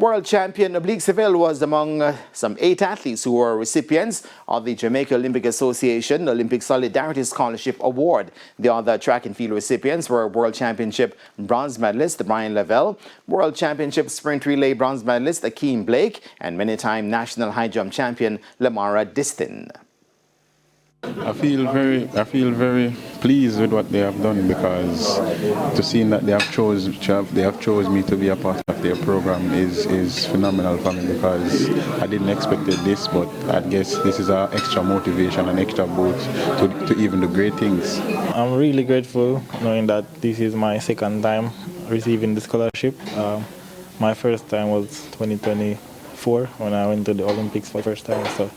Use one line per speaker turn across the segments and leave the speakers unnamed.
World champion Oblique Seville was among some 8 athletes who were recipients of the Jamaica Olympic Association Olympic Solidarity Scholarship Award. The other track and field recipients were World Championship bronze medalist Brian Lavelle, World Championship sprint relay bronze medalist Akeem Blake, and many-time national high jump champion Lamara Distin.
I feel very pleased with what they have done, because to see that they have chose me to be a part of their program is phenomenal for me, because I didn't expect this, but I guess this is an extra motivation and extra boost to even do great things.
I'm really grateful knowing that this is my second time receiving the scholarship. My first time was 2024 when I went to the Olympics for the first time. So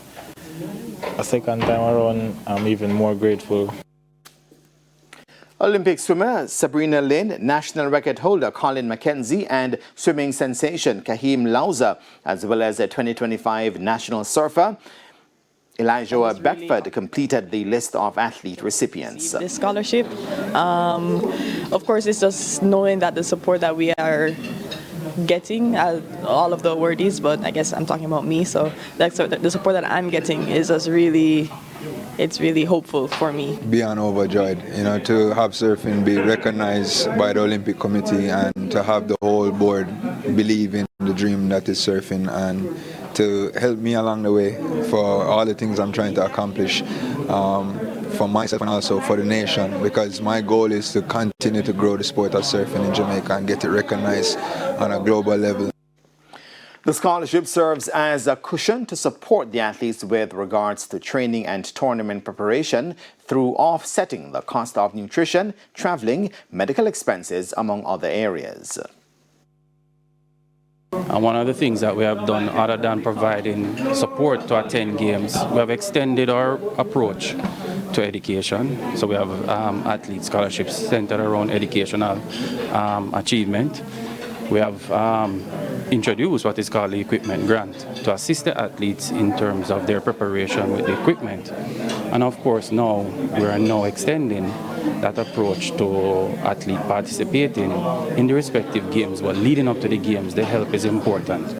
a second time around, I'm even more grateful.
Olympic swimmer Sabrina Lynn, national record holder Colin McKenzie, and swimming sensation Kahim Lauza, as well as a 2025 national surfer Elijah Beckford, completed the list of athlete recipients.
This scholarship, of course, it's just knowing that the support that we are getting, all of the awardees, but I guess I'm talking about me, so the support that I'm getting is just really, it's really hopeful for me.
Beyond overjoyed, to have surfing be recognized by the Olympic Committee and to have the whole board believe in the dream that is surfing and to help me along the way for all the things I'm trying to accomplish. For myself and also for the nation, because my goal is to continue to grow the sport of surfing in Jamaica and get it recognized on a global level.
The scholarship serves as a cushion to support the athletes with regards to training and tournament preparation through offsetting the cost of nutrition, traveling, medical expenses, among other areas.
And one of the things that we have done, other than providing support to attend games, we have extended our approach to education. So we have athlete scholarships centered around educational achievement. We have introduced what is called the equipment grant to assist the athletes in terms of their preparation with the equipment. And of course now we are now extending that approach to athletes participating in the respective games, but leading up to the games, the help is important.